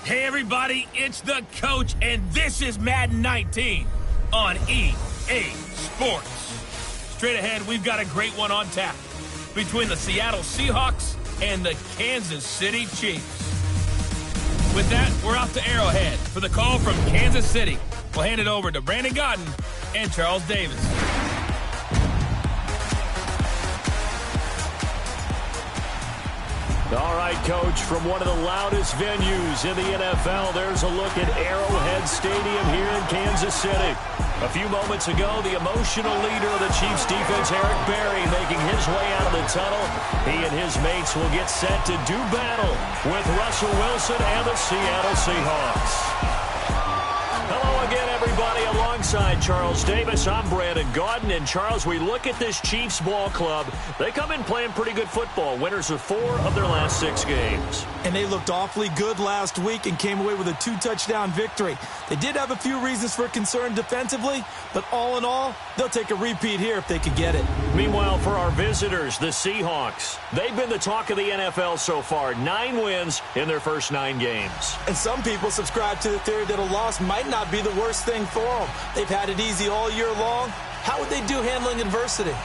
Hey everybody, it's the coach, and this is Madden 19 on EA Sports. Straight ahead, we've got a great one on tap between the Seattle Seahawks and the Kansas City Chiefs. With that, we're off to Arrowhead for the call from Kansas City. We'll hand it over to Brandon Godden and Charles Davis. All right, Coach, from one of the loudest venues in the NFL, there's a look at Arrowhead Stadium here in Kansas City. A few moments ago, the emotional leader of the Chiefs defense, Eric Berry, making his way out of the tunnel. He and his mates will get set to do battle with Russell Wilson and the Seattle Seahawks. Hello again, everybody. Alongside Charles Davis, I'm Brandon Godden. And, Charles, we look at this Chiefs ball club. They come in playing pretty good football. Winners of 4 of their last 6 games. And they looked awfully good last week and came away with a 2-touchdown victory. They did have a few reasons for concern defensively, but all in all, they'll take a repeat here if they could get it. Meanwhile, for our visitors, the Seahawks, they've been the talk of the NFL so far. 9 wins in their first 9 games. And some people subscribe to the theory that a loss might not be the worst thing for them. They've had it easy all year long. How would they do handling adversity?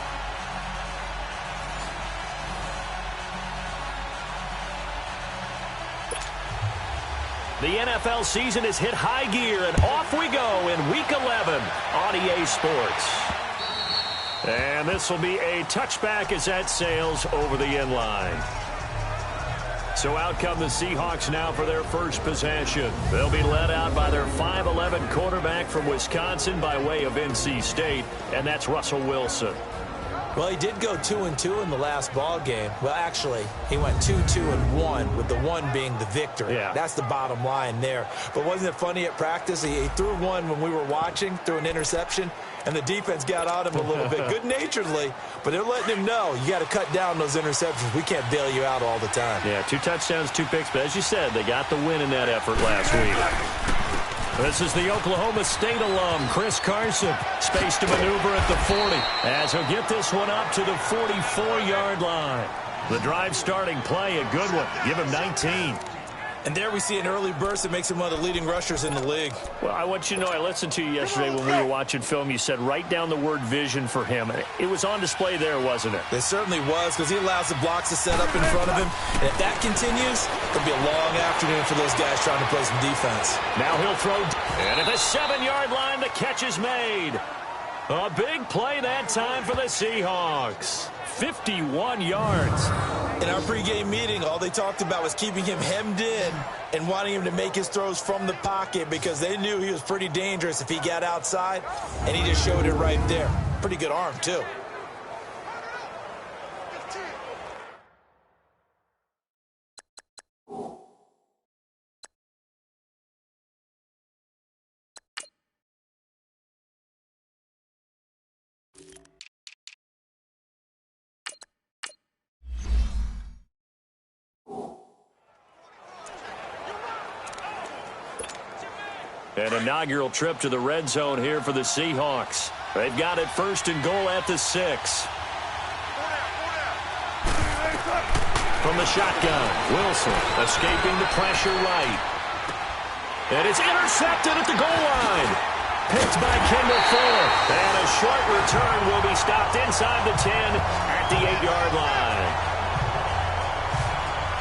The NFL season has hit high gear, and off we go in Week 11 on EA Sports. And this will be a touchback as that sails over the end line. So out come the Seahawks now for their first possession. They'll be led out by their 5'11" quarterback from Wisconsin by way of NC State, and that's Russell Wilson. Well, he did go 2-2 in the last ball game. Well, actually, he went 2-2-1, with the 1 being the victory. Yeah. That's the bottom line there. But wasn't it funny at practice? He threw one when we were watching, threw an interception, and the defense got on him a little bit, good-naturedly. But they're letting him know, you got to cut down those interceptions. We can't bail you out all the time. Yeah, 2 touchdowns, 2 picks. But as you said, they got the win in that effort last week. This is the Oklahoma State alum, Chris Carson, space to maneuver at the 40, as he'll get this one up to the 44-yard line. The drive starting play, a good one. Give him 19. And there we see an early burst that makes him one of the leading rushers in the league. Well, I want you to know, I listened to you yesterday when we were watching film. You said write down the word vision for him. It was on display there, wasn't it? It certainly was, because he allows the blocks to set up in front of him. And if that continues, it'll be a long afternoon for those guys trying to play some defense. Now he'll throw. And at the 7-yard line, the catch is made. A big play that time for the Seahawks. 51 yards. In our pregame meeting, all they talked about was keeping him hemmed in and wanting him to make his throws from the pocket, because they knew he was pretty dangerous if he got outside, and he just showed it right there. Pretty good arm, too. An inaugural trip to the red zone here for the Seahawks. They've got it 1st and goal at the 6. From the shotgun, Wilson escaping the pressure right. And it's intercepted at the goal line. Picked by Kendall Fuller. And a short return will be stopped inside the 10 at the 8-yard line.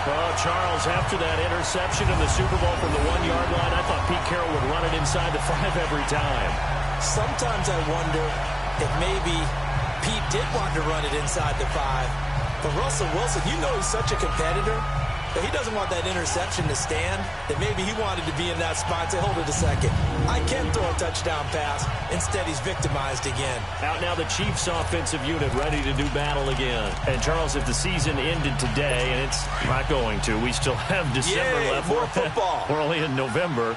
Well, Charles, after that interception in the Super Bowl from the 1-yard line, I thought Pete Carroll would run it inside the 5 every time. Sometimes I wonder if maybe Pete did want to run it inside the 5. But Russell Wilson, you know he's such a competitor that he doesn't want that interception to stand, that maybe he wanted to be in that spot and say, hold it a second. I can throw a touchdown pass. Instead, he's victimized again. Out now the Chiefs offensive unit ready to do battle again. And, Charles, if the season ended today, and it's not going to, we still have December left. More football. We're only in November.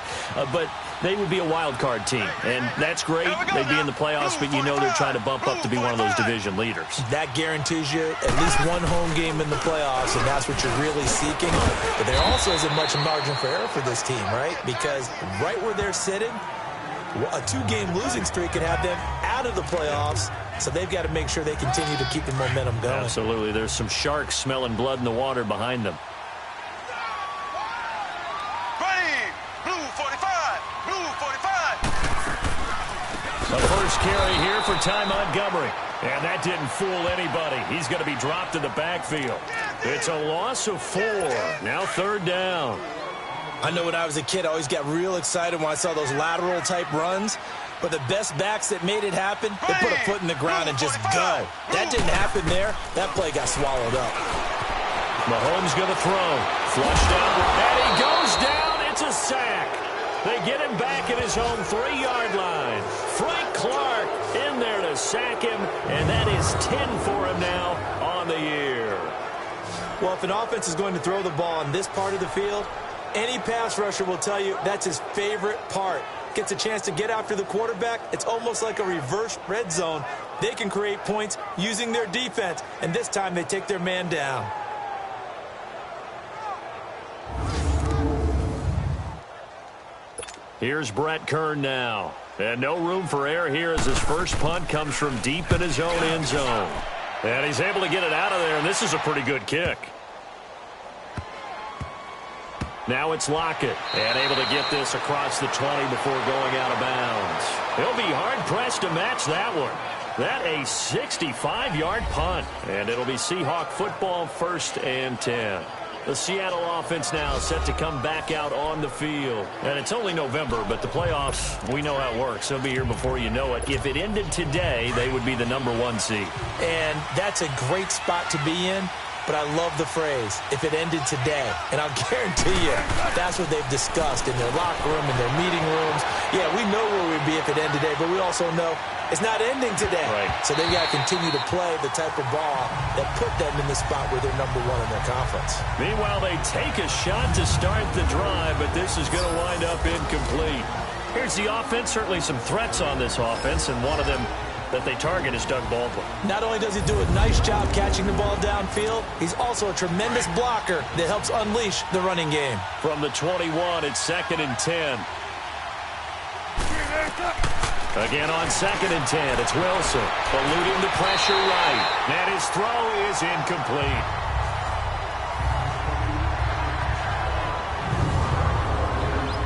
But they would be a wild card team. And that's great. They'd be in the playoffs, but you know they're trying to bump up to be one of those division leaders. That guarantees you at least one home game in the playoffs, and that's what you're really seeking. But there also isn't much margin for error for this team, right? Because right where they're sitting, a 2-game losing streak could have them out of the playoffs, so they've got to make sure they continue to keep the momentum going. Absolutely. There's some sharks smelling blood in the water behind them. Ready. first carry here for Ty Montgomery. And that didn't fool anybody. He's going to be dropped in the backfield. It's a loss of 4. Now 3rd down. I know when I was a kid, I always got real excited when I saw those lateral-type runs. But the best backs that made it happen, they put a foot in the ground and just go. That didn't happen there. That play got swallowed up. Mahomes going to throw. Flushed out. And he goes down. It's a sack. They get him back at his own 3-yard line. Frank Clark in there to sack him, and that is 10 for him now on the year. Well, if an offense is going to throw the ball on this part of the field, any pass rusher will tell you that's his favorite part. Gets a chance to get after the quarterback. It's almost like a reverse red zone. They can create points using their defense, and this time they take their man down. Here's Brett Kern now. And no room for error here as his first punt comes from deep in his own end zone. And he's able to get it out of there, and this is a pretty good kick. Now it's Lockett, and able to get this across the 20 before going out of bounds. He'll be hard-pressed to match that one. That a 65-yard punt, and it'll be Seahawk football, 1st and 10. The Seattle offense now set to come back out on the field. And it's only November, but the playoffs, we know how it works. They'll be here before you know it. If it ended today, they would be the #1 seed. And that's a great spot to be in. But I love the phrase, if it ended today. And I'll guarantee you, that's what they've discussed in their locker room, in their meeting rooms. Yeah, we know where we'd be if it ended today, but we also know it's not ending today. Right. So they've got to continue to play the type of ball that put them in the spot where they're #1 in their conference. Meanwhile, they take a shot to start the drive, but this is going to wind up incomplete. Here's the offense. Certainly some threats on this offense, and one of them that they target is Doug Baldwin. Not only does he do a nice job catching the ball downfield, he's also a tremendous blocker that helps unleash the running game. From the 21, it's 2nd and 10. Again on 2nd and 10, it's Wilson. Eluding the pressure right. And his throw is incomplete.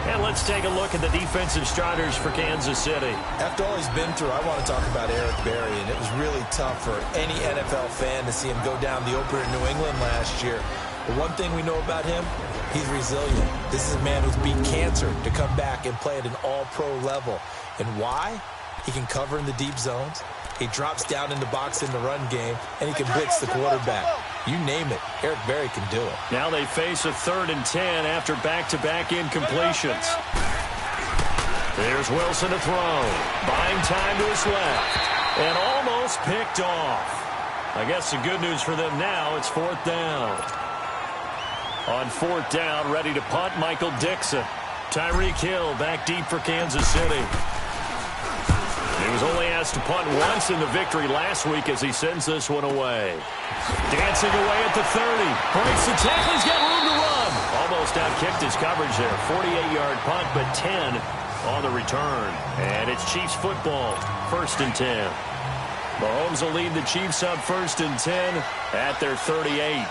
And let's take a look at the defensive starters for Kansas City. After all he's been through, I want to talk about Eric Berry, and it was really tough for any NFL fan to see him go down the opener in New England last year. But one thing we know about him, he's resilient. This is a man who's beat cancer to come back and play at an all-pro level. And why? He can cover in the deep zones. He drops down in the box in the run game, and he can blitz the quarterback. You name it, Eric Berry can do it. Now they face a 3rd and 10 after back-to-back incompletions. There's Wilson to throw. Buying time to his left. And almost picked off. I guess the good news for them now, it's 4th down. On 4th down, ready to punt, Michael Dixon. Tyreek Hill back deep for Kansas City. He was only asked to punt once in the victory last week as he sends this one away. Dancing away at the 30. Breaks the tackle. He's got room to run. Almost outkicked his coverage there. 48-yard punt, but 10 on the return. And it's Chiefs football. 1st and 10. Mahomes will lead the Chiefs up 1st and 10 at their 38.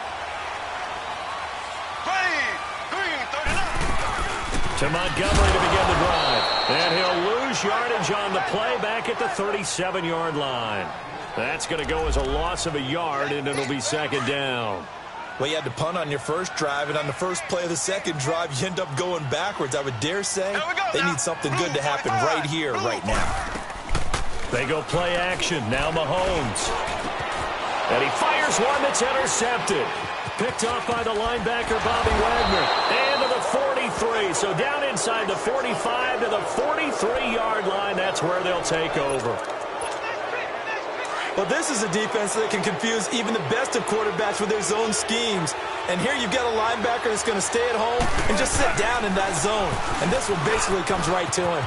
To Montgomery to begin the drive. And he'll lose yardage on the play back at the 37-yard line. That's going to go as a loss of a yard, and it'll be 2nd down. Well, you had to punt on your first drive, and on the first play of the second drive, you end up going backwards. I would dare say they need something good to happen right here, right now. They go play action. Now Mahomes. And he fires one that's intercepted. Picked off by the linebacker, Bobby Wagner. And to the 43. So down inside the 45 to the 43-yard line. That's where they'll take over. Well, this is a defense that can confuse even the best of quarterbacks with their zone schemes. And here you've got a linebacker that's going to stay at home and just sit down in that zone. And this one basically comes right to him.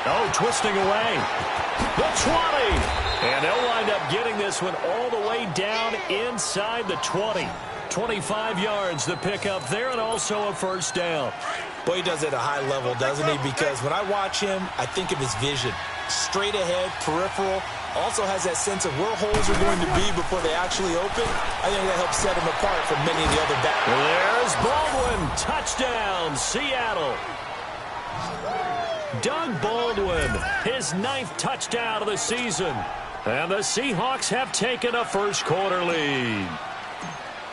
Oh, twisting away. The 20. And they'll wind up getting this one all the way down inside the 20. 25 yards the pickup there, and also a 1st down. Boy, he does it at a high level, doesn't he? Because when I watch him, I think of his vision. Straight ahead, peripheral. Also has that sense of where holes are going to be before they actually open. I think that helps set him apart from many of the other backs. There's Baldwin. Touchdown, Seattle. Doug Baldwin, his 9th touchdown of the season. And the Seahawks have taken a first-quarter lead.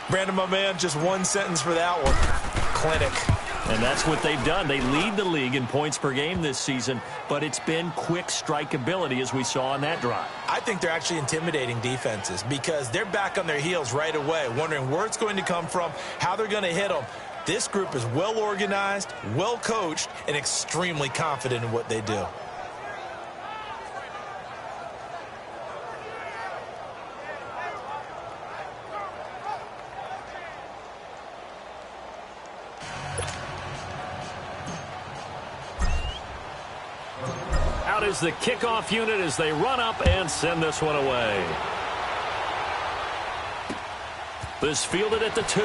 Brandon, my man, just one sentence for that one. Clinic. And that's what they've done. They lead the league in points per game this season, but it's been quick strikeability as we saw on that drive. I think they're actually intimidating defenses because they're back on their heels right away, wondering where it's going to come from, how they're going to hit them. This group is well organized, well coached, and extremely confident in what they do. Out is the kickoff unit as they run up and send this one away. This fielded at the 2.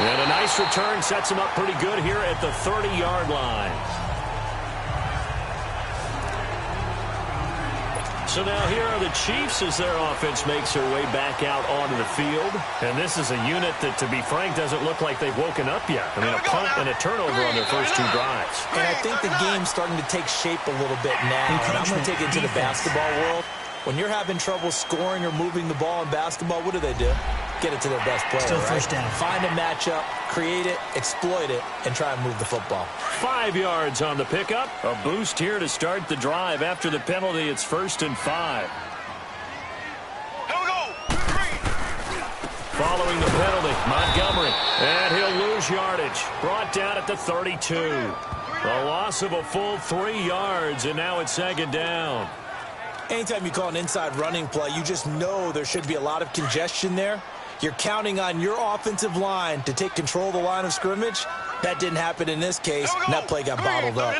And a nice return sets him up pretty good here at the 30-yard line. So now here are the Chiefs as their offense makes their way back out onto the field. And this is a unit that, to be frank, doesn't look like they've woken up yet. I mean, a punt and a turnover on their first 2 drives. And I think the game's starting to take shape a little bit now. And I'm going to take it to the basketball world. When you're having trouble scoring or moving the ball in basketball, what do? Get it to their best player, Still right? first down. Find a matchup, create it, exploit it, and try and move the football. 5 yards on the pickup. A boost here to start the drive. After the penalty, it's 1st and 5. Here we go. 3. Following the penalty, Montgomery. And he'll lose yardage. Brought down at the 32. A loss of a full 3 yards, and now it's 2nd down. Anytime you call an inside running play, you just know there should be a lot of congestion there. You're counting on your offensive line to take control of the line of scrimmage. That didn't happen in this case, and that play got bottled up.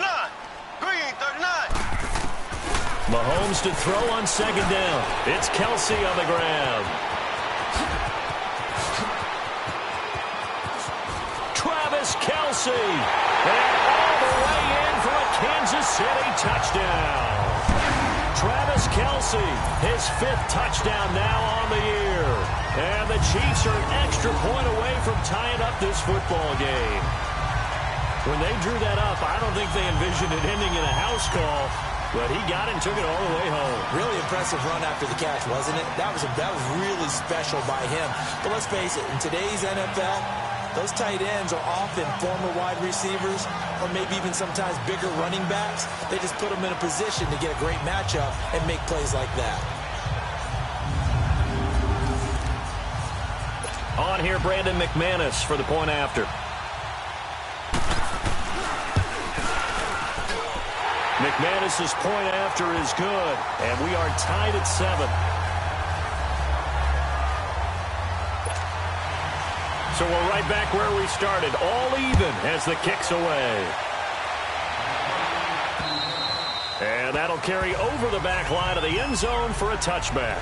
Green, 39. Mahomes to throw on 2nd down. It's Kelsey on the ground. Travis Kelsey. And all the way in for a Kansas City touchdown. Travis Kelsey, his 5th touchdown now on the year. And the Chiefs are an extra point away from tying up this football game. When they drew that up, I don't think they envisioned it ending in a house call, but he got it and took it all the way home. Really impressive run after the catch, wasn't it? That was really special by him. But let's face it, in today's NFL, those tight ends are often former wide receivers or maybe even sometimes bigger running backs. They just put them in a position to get a great matchup and make plays like that. On here, Brandon McManus for the point after. McManus's point after is good, and we are tied at 7. So we're right back where we started, all even as the kick's away. And that'll carry over the back line of the end zone for a touchback.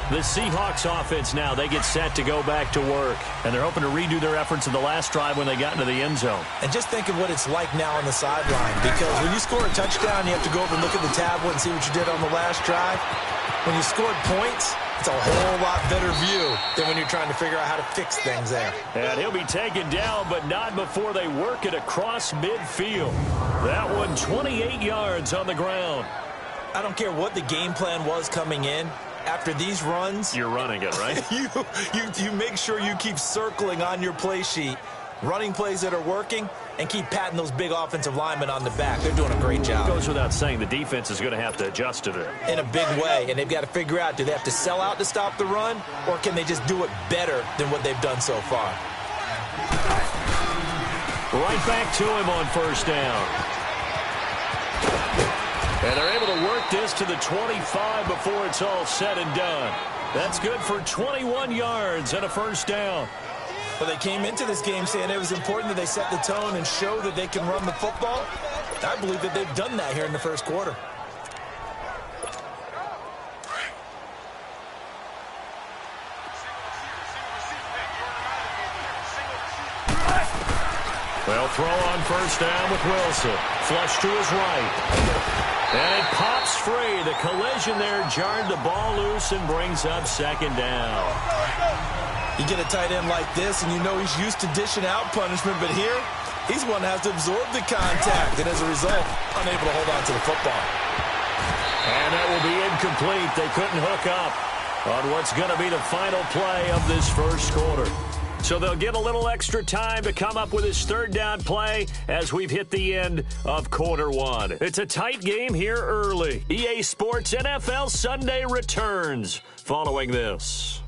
The Seahawks offense now, they get set to go back to work. And they're hoping to redo their efforts in the last drive when they got into the end zone. And just think of what it's like now on the sideline. Because when you score a touchdown, you have to go over and look at the tablet and see what you did on the last drive. When you scored points, it's a whole lot better view than when you're trying to figure out how to fix things there. And he'll be taken down, but not before they work it across midfield. That one 28 yards on the ground. I don't care what the game plan was coming in. After these runs, you're running it, right? you make sure you keep circling on your play sheet, running plays that are working, and keep patting those big offensive linemen on the back. They're doing a great job. It goes without saying the defense is going to have to adjust to it. In a big way, and they've got to figure out, do they have to sell out to stop the run, or can they just do it better than what they've done so far? Right back to him on 1st down. And they're able to work this to the 25 before it's all said and done. That's good for 21 yards and a 1st down. Well, they came into this game saying it was important that they set the tone and show that they can run the football. I believe that they've done that here in the 1st quarter. Well, throw on 1st down with Wilson. Flush to his right. And it pops free. The collision there jarred the ball loose and brings up 2nd down. You get a tight end like this, and you know he's used to dishing out punishment, but here, He's one that has to absorb the contact, and as a result, unable to hold on to the football. And that will be incomplete. They couldn't hook up on what's going to be the final play of this first quarter. So they'll get a little extra time to come up with his third down play as we've hit the end of quarter one. It's a tight game here early. EA Sports NFL Sunday returns following this.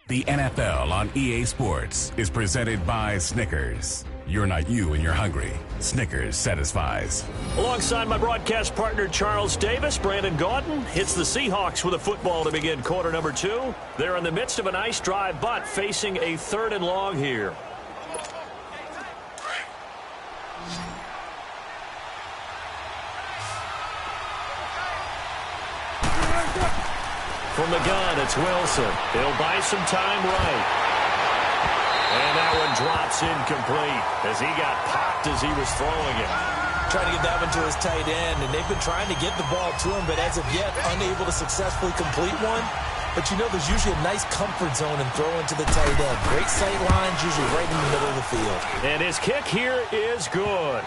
The NFL on EA Sports is presented by Snickers. You're not you and you're hungry. Snickers satisfies. Alongside my broadcast partner, Charles Davis, Brandon Gaudin hits the Seahawks with a football to begin quarter number 2. They're in the midst of a nice drive, but facing a 3rd and long here. From the gun, it's Wilson. He'll buy some time right. And that one drops incomplete as he got popped as he was throwing it. Trying to get that one to his tight end, and they've been trying to get the ball to him, but as of yet, unable to successfully complete one. But you know there's usually a nice comfort zone in throwing to the tight end. Great sight lines, usually right in the middle of the field. And his kick here is good.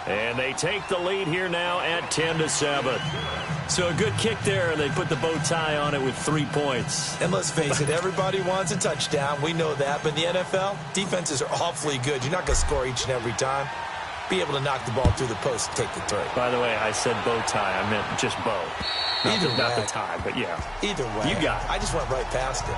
And they take the lead here now at 10-7. So a good kick there, and they put the bow tie on it with 3 points. And let's face it, everybody wants a touchdown. We know that. But in the NFL, defenses are awfully good. You're not going to score each and every time. Be able to knock the ball through the post and take the throw. By the way, I said bow tie. I meant just bow. Not the tie, but yeah. Either way. You got it. I just went right past it.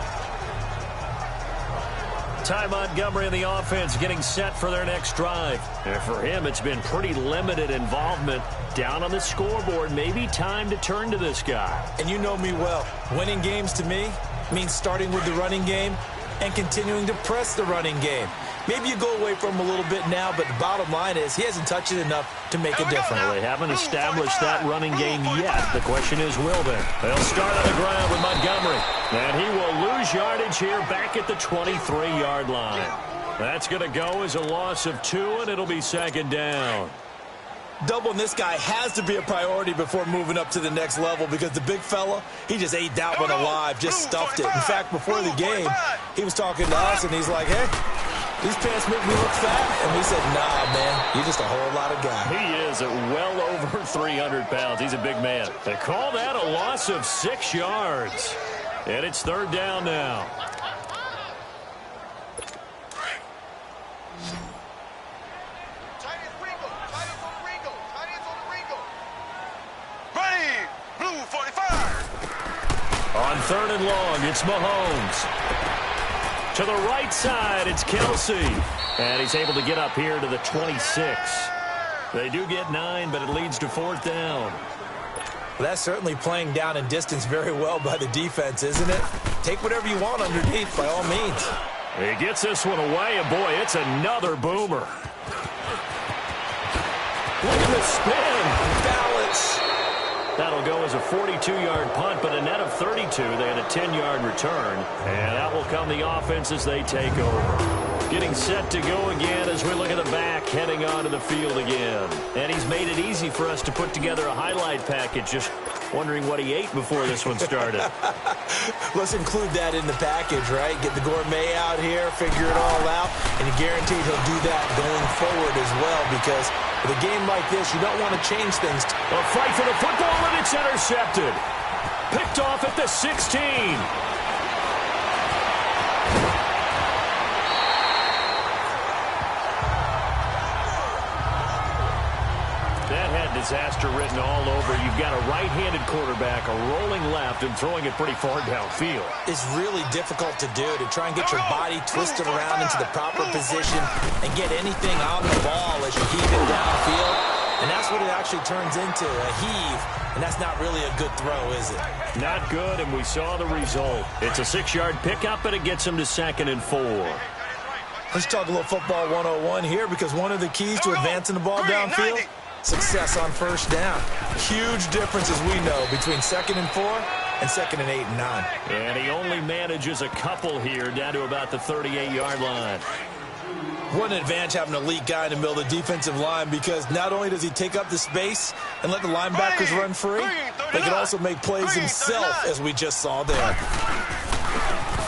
Ty Montgomery and the offense getting set for their next drive. And for him, it's been pretty limited involvement down on the scoreboard. Maybe time to turn to this guy. And you know me well. Winning games to me means starting with the running game and continuing to press the running game. Maybe you go away from him a little bit now, but the bottom line is he hasn't touched it enough to make a difference. Well, they haven't established that running game yet. The question is, will they? They'll start on the ground with Montgomery. And he will lose yardage here back at the 23-yard line. That's going to go as a loss of 2, and it'll be 2nd down. Doubling this guy has to be a priority before moving up to the next level because the big fella, he just ate that one alive, just stuffed it. In fact, before the game, he was talking to us, and he's like, hey, these pants make me look fat. And we said, nah, man, you're just a whole lot of guy. He is well over 300 pounds. He's a big man. They call that a loss of 6 yards. And it's 3rd down now. On 3rd and long, it's Mahomes. To the right side, it's Kelsey. And he's able to get up here to the 26. They do get 9, but it leads to 4th down. Well, that's certainly playing down and distance very well by the defense, isn't it? Take whatever you want underneath, by all means. He gets this one away, and boy, it's another boomer. Look at the spin. Balance. That'll go as a 42-yard punt, but a net of 32. They had a 10-yard return, and that will come the offense as they take over. Getting set to go again as we look at the back, heading onto the field again. And he's made it easy for us to put together a highlight package. Just wondering what he ate before this one started. Let's include that in the package, right? Get the gourmet out here, figure it all out, and you're guaranteed he'll do that going forward as well because with a game like this, you don't want to change things. A fight for the football, and it's intercepted. Picked off at the 16. That had disaster written all over. You've got a right-handed quarterback, a rolling left, and throwing it pretty far downfield. It's really difficult to do, to try and get your body twisted around into the proper position and get anything on the ball as you heave it downfield. And that's what it actually turns into, a heave. And that's not really a good throw, is it? Not good, and we saw the result. It's a 6-yard pickup, and it gets him to 2nd and 4. Let's talk a little football 101 here because one of the keys to advancing the ball downfield, success on 1st down. Huge difference, as we know, between 2nd and 4 and 2nd and 8 and 9. And he only manages a couple here down to about the 38-yard line. What an advantage having an elite guy in the middle of the defensive line because not only does he take up the space and let the linebackers run free, but he can also make plays himself, as we just saw there.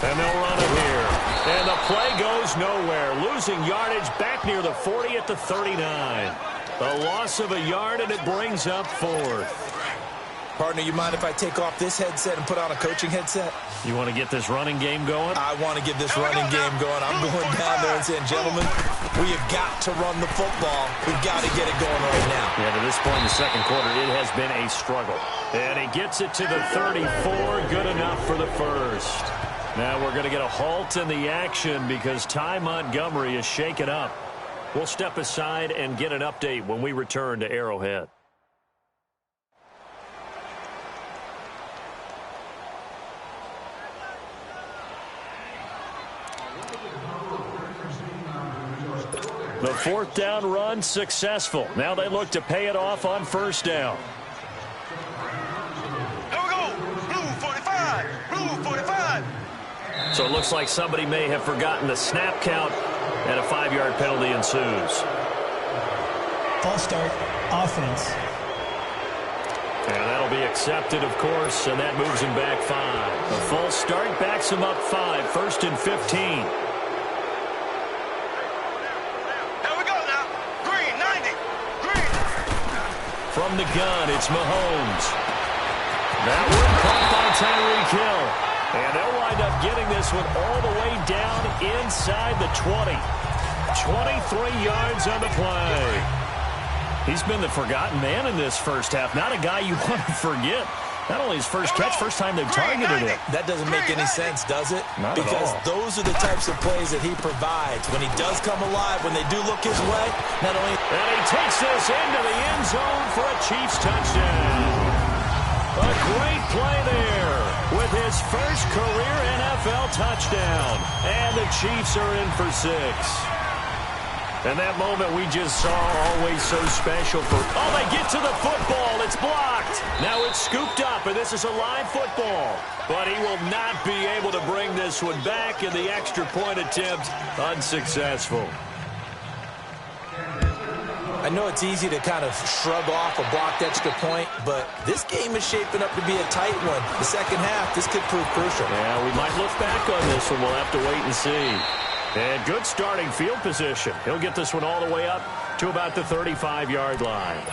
And they'll run it here. And the play goes nowhere. Losing yardage back near the 40 at the 39. A loss of a yard, and it brings up 4th. Partner, you mind if I take off this headset and put on a coaching headset? You want to get this running game going? I want to get this running game going. I'm going down there and saying, gentlemen, we have got to run the football. We've got to get it going right now. Yeah, to this point in the second quarter, it has been a struggle. And he gets it to the 34. Good enough for the first. Now we're going to get a halt in the action because Ty Montgomery is shaken up. We'll step aside and get an update when we return to Arrowhead. The 4th down run successful. Now they look to pay it off on 1st down. Here we go. Blue 45. Blue 45. So it looks like somebody may have forgotten the snap count, and a 5-yard penalty ensues. False start, offense. And that'll be accepted, of course, and that moves him back 5. A false start backs him up 5, 1st and 15. From the gun, it's Mahomes. That one caught by Tyreek Hill. And they'll wind up getting this one all the way down inside the 20. 23 yards on the play. He's been the forgotten man in this first half. Not a guy you want to forget. Not only his first catch, first time they've targeted him. That doesn't make any sense, does it? Not because at all. Those are the types of plays that he provides. When he does come alive, when they do look his way, not only... And he takes this into the end zone for a Chiefs touchdown. A great play there with his first career NFL touchdown. And the Chiefs are in for 6. And that moment we just saw, always so special for... Oh, they get to the football. It's blocked. Now it's scooped up, and this is a live football. But he will not be able to bring this one back, and the extra point attempt unsuccessful. I know it's easy to kind of shrug off a blocked extra point, but this game is shaping up to be a tight one. The second half, this could prove crucial. Yeah, we might look back on this one. We'll have to wait and see. And good starting field position. He'll get this one all the way up to about the 35-yard line.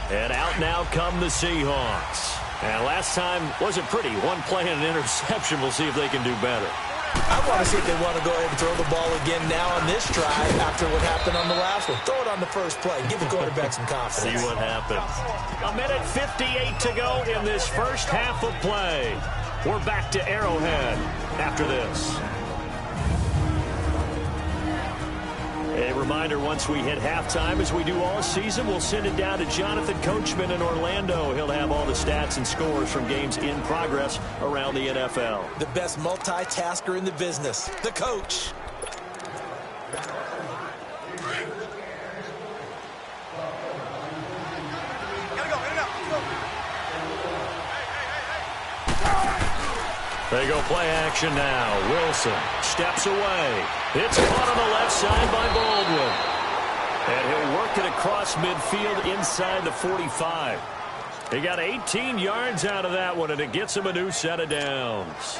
And out now come the Seahawks. And last time wasn't pretty. One play and an interception. We'll see if they can do better. I want to see if they want to go ahead and throw the ball again now on this drive after what happened on the last one. Throw it on the first play. Give the quarterback some confidence. See what happens. 1:58 to go in this first half of play. We're back to Arrowhead after this. A reminder, once we hit halftime, as we do all season, we'll send it down to Jonathan Coachman in Orlando. He'll have all the stats and scores from games in progress around the NFL. The best multitasker in the business, the coach. They go play action now. Wilson steps away. It's caught on the left side by Baldwin. And he'll work it across midfield inside the 45. He got 18 yards out of that one, and it gets him a new set of downs.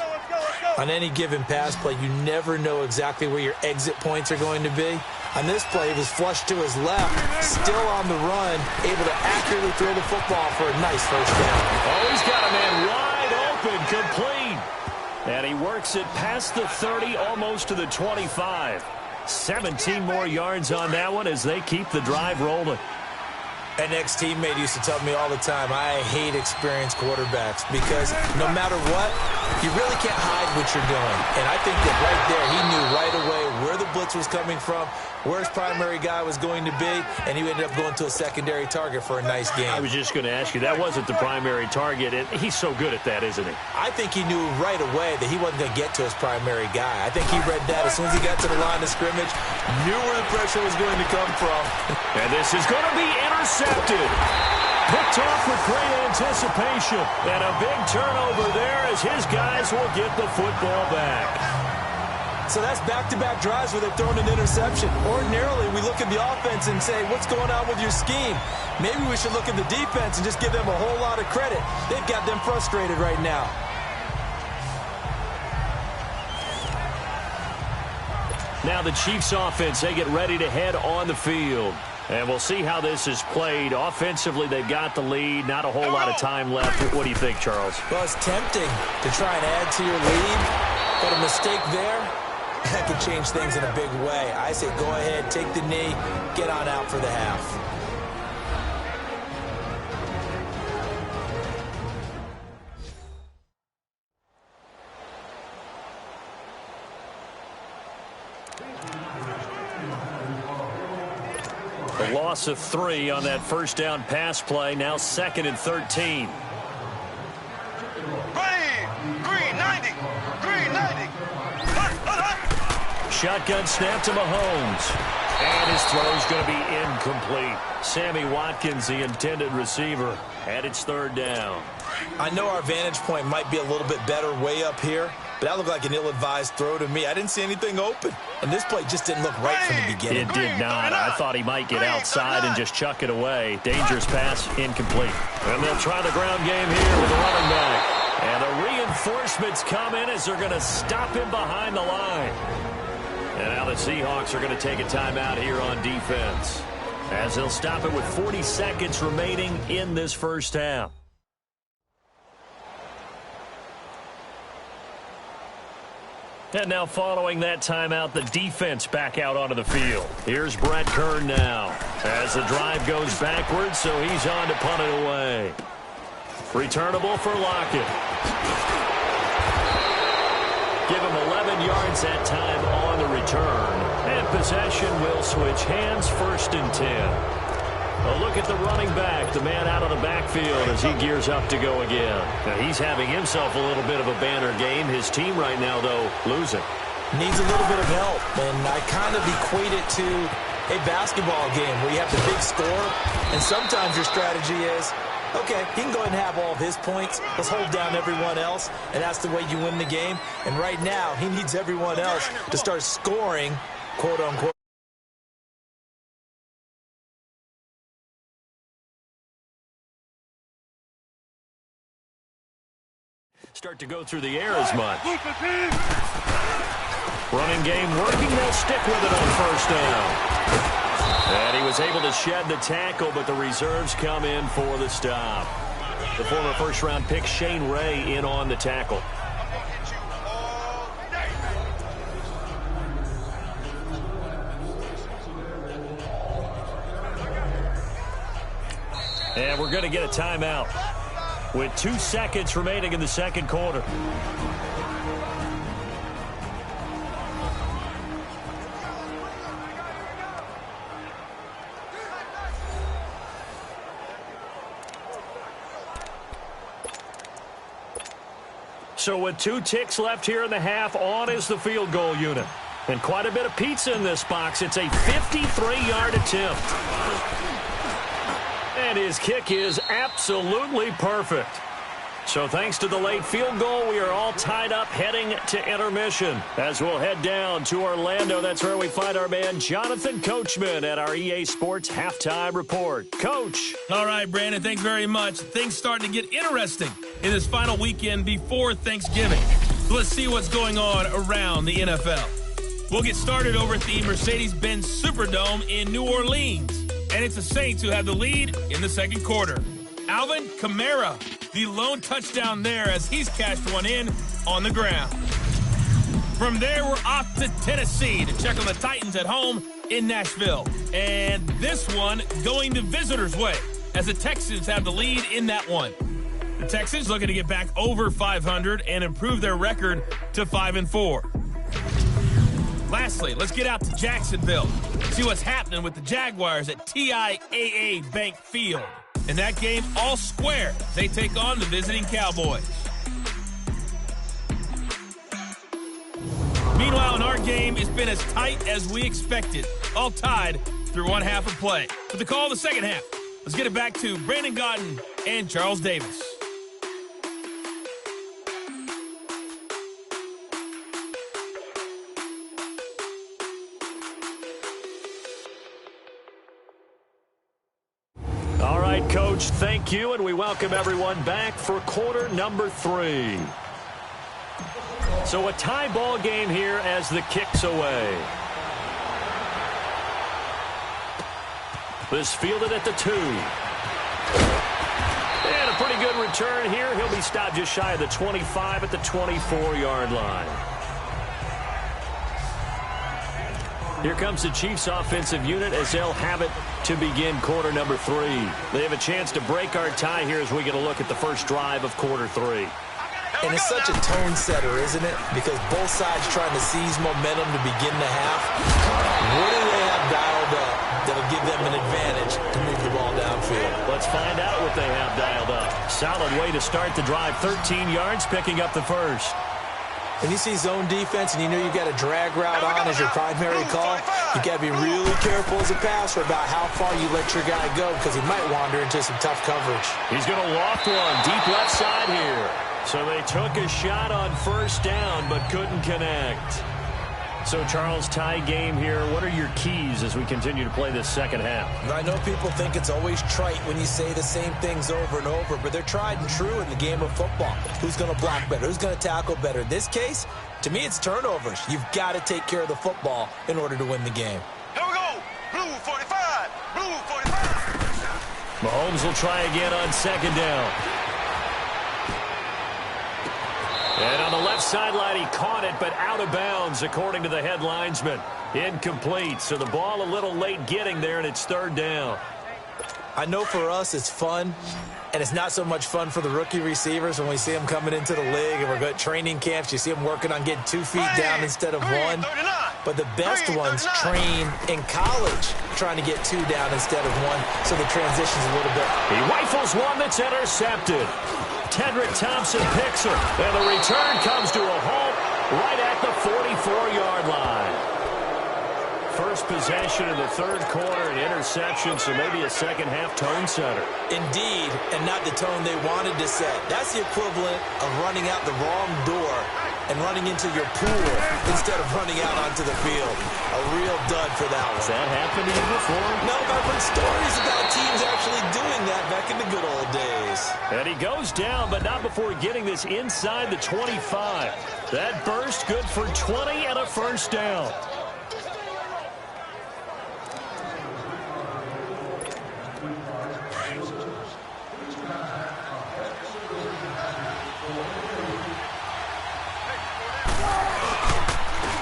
On any given pass play, you never know exactly where your exit points are going to be. On this play, he was flushed to his left, still on the run, able to accurately throw the football for a nice first down. Oh, he's got a man wide open, complete. And he works it past the 30, almost to the 25. 17 more yards on that one as they keep the drive rolling. An ex-teammate used to tell me all the time, I hate experienced quarterbacks because no matter what, you really can't hide what you're doing. And I think that right there, he knew right away where the blitz was coming from, where his primary guy was going to be, and he ended up going to a secondary target for a nice game. I was just going to ask you, that wasn't the primary target, and he's so good at that, isn't he? I think he knew right away that he wasn't going to get to his primary guy. I think he read that as soon as he got to the line of scrimmage, knew where the pressure was going to come from. And this is going to be intercepted. Picked off with great anticipation. And a big turnover there as his guys will get the football back. So that's back-to-back drives where they've thrown an interception. Ordinarily, we look at the offense and say, what's going on with your scheme? Maybe we should look at the defense and just give them a whole lot of credit. They've got them frustrated right now. Now the Chiefs offense, they get ready to head on the field. And we'll see how this is played. Offensively, they've got the lead. Not a whole lot of time left. What do you think, Charles? Well, it's tempting to try and add to your lead, but a mistake there, that could change things in a big way. I say go ahead, take the knee, get on out for the half. A loss of 3 on that first down pass play. Now 2nd and 13. Green 90. Green 90. Shotgun snap to Mahomes. And his throw is going to be incomplete. Sammy Watkins, the intended receiver, and it's 3rd down. I know our vantage point might be a little bit better way up here, but that looked like an ill-advised throw to me. I didn't see anything open. And this play just didn't look right from the beginning. It did not. I thought he might get outside and just chuck it away. Dangerous pass, incomplete. And they'll try the ground game here with a running back. And the reinforcements come in as they're going to stop him behind the line. And now the Seahawks are going to take a timeout here on defense, as they'll stop it with 40 seconds remaining in this first half. And now following that timeout, the defense back out onto the field. Here's Brett Kern now as the drive goes backwards, so he's on to punt it away. Returnable for Lockett. Give him 11 yards that time on the return. And possession will switch hands, 1st and 10. A look at the running back, the man out of the backfield as he gears up to go again. Now, he's having himself a little bit of a banner game. His team right now, though, losing. Needs a little bit of help, and I kind of equate it to a basketball game where you have the big score, and sometimes your strategy is, okay, he can go ahead and have all of his points. Let's hold down everyone else, and that's the way you win the game. And right now, he needs everyone else to start scoring, quote-unquote. Start to go through the air as much. Running game working. They'll stick with it on 1st down. And he was able to shed the tackle, but the reserves come in for the stop. The former first-round pick Shane Ray in on the tackle. And we're going to get a timeout with 2 seconds remaining in the second quarter. So with 2 ticks left here in the half, on is the field goal unit. And quite a bit of pizza in this box. It's a 53-yard attempt. And his kick is absolutely perfect. So thanks to the late field goal, we are all tied up heading to intermission. As we'll head down to Orlando, that's where we find our man Jonathan Coachman at our EA Sports Halftime Report. Coach. All right, Brandon, thanks very much. Things starting to get interesting in this final weekend before Thanksgiving. So let's see what's going on around the NFL. We'll get started over at the Mercedes-Benz Superdome in New Orleans. And it's the Saints who have the lead in the second quarter. Alvin Kamara, the lone touchdown there as he's cashed one in on the ground. From there, we're off to Tennessee to check on the Titans at home in Nashville. And this one going the visitors' way as the Texans have the lead in that one. The Texans looking to get back over 500 and improve their record to 5-4. Lastly, let's get out to Jacksonville. See what's happening with the Jaguars at TIAA Bank Field. In that game, all square, they take on the visiting Cowboys. Meanwhile, in our game, it's been as tight as we expected. All tied through one half of play. With the call of the second half, let's get it back to Brandon Gaudin and Charles Davis. All right, Coach, thank you, and we welcome everyone back for quarter number 3. So a tie ball game here as the kick's away. This fielded at the 2. And a pretty good return here. He'll be stopped just shy of the 25 at the 24-yard line. Here comes the Chiefs offensive unit as they'll have it to begin quarter number 3. They have a chance to break our tie here as we get a look at the first drive of quarter 3. And it's such a tone setter, isn't it? Because both sides trying to seize momentum to begin the half. What do they have dialed up that'll give them an advantage to move the ball downfield? Let's find out what they have dialed up. Solid way to start the drive. 13 yards, picking up the first. When you see zone defense and you know you've got a drag route on as your primary call, you got to be really careful as a passer about how far you let your guy go because he might wander into some tough coverage. He's going to loft one deep left side here. So they took a shot on first down but couldn't connect. So, Charles, tie game here. What are your keys as we continue to play this second half? I know people think it's always trite when you say the same things over and over, but they're tried and true in the game of football. Who's going to block better? Who's going to tackle better? In this case, to me, it's turnovers. You've got to take care of the football in order to win the game. Here we go. Blue 45. Blue 45. Mahomes will try again on second down. And on the left sideline, he caught it, but out of bounds, according to the head linesman. Incomplete, so the ball a little late getting there, and it's third down. I know for us it's fun, and it's not so much fun for the rookie receivers when we see them coming into the league, and we're going to training camps. You see them working on getting 2 feet down instead of 1. But the best ones train in college trying to get 2 down instead of 1, so the transition's a little bit. He rifles one that's intercepted. Tedrick Thompson picks her, and the return comes to a halt right at the 44-yard line. First possession in the third quarter, an interception, so maybe a second-half tone setter. Indeed, and not the tone they wanted to set. That's the equivalent of running out the wrong door and running into your pool instead of running out onto the field. A real dud for that one. Has that happened to you before? No, but I've heard stories about teams actually doing that back in the good old days. And he goes down, but not before getting this inside the 25. That burst good for 20 and a first down.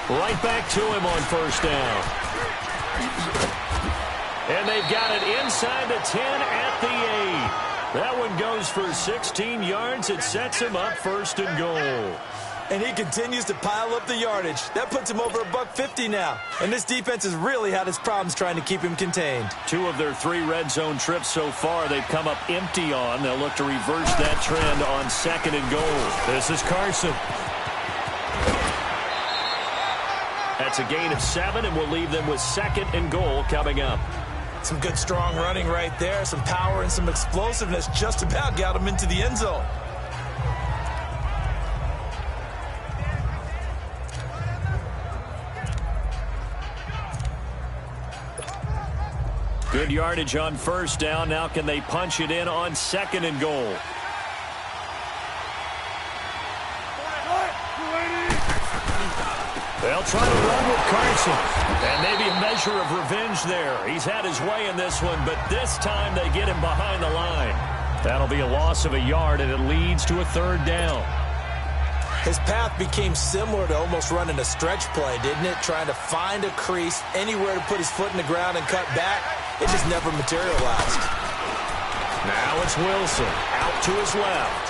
Right back to him on first down. And they've got it inside the 10 at the 8. That one goes for 16 yards. It sets him up first and goal. And he continues to pile up the yardage. That puts him over $150 now. And this defense has really had its problems trying to keep him contained. 2 of their 3 red zone trips so far they've come up empty on. They'll look to reverse that trend on second and goal. This is Carson. That's a gain of 7, and we'll leave them with second and goal coming up. Some good, strong running right there. Some power and some explosiveness just about got him into the end zone. Good yardage on first down. Now can they punch it in on second and goal? They'll try to run with Carson. And maybe a measure of revenge there. He's had his way in this one, but this time they get him behind the line. That'll be a loss of a yard, and it leads to a third down. His path became similar to almost running a stretch play, didn't it? Trying to find a crease, anywhere to put his foot in the ground and cut back. It just never materialized. Now it's Wilson out to his left.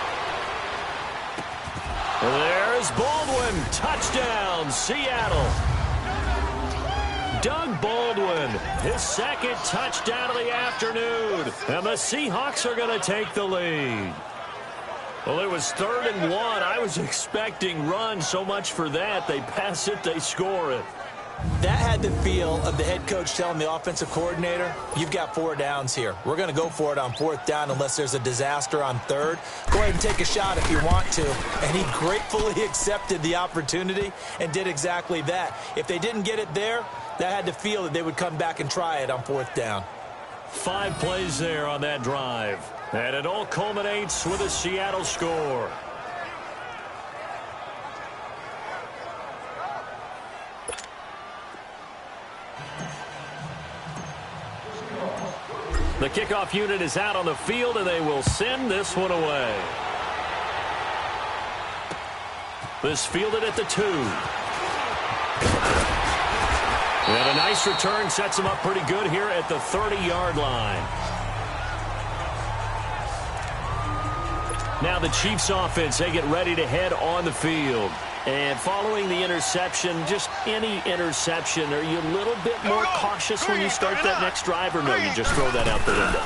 There's Baldwin. Touchdown, Seattle. Doug Baldwin, his second touchdown of the afternoon. And the Seahawks are going to take the lead. Well, it was 3rd and 1. I was expecting run. So much for that. They pass it, they score it. That had the feel of the head coach telling the offensive coordinator, you've got 4 downs here. We're going to go for it on 4th down unless there's a disaster on 3rd. Go ahead and take a shot if you want to. And he gratefully accepted the opportunity and did exactly that. If they didn't get it there, that had the feel that they would come back and try it on 4th down. 5 plays there on that drive. And it all culminates with a Seattle score. The kickoff unit is out on the field, and they will send this one away. This fielded at the 2. And a nice return sets them up pretty good here at the 30-yard line. Now the Chiefs offense, they get ready to head on the field. And following the interception, just any interception, are you a little bit more cautious when you start that next drive, or no, you just throw that out the window?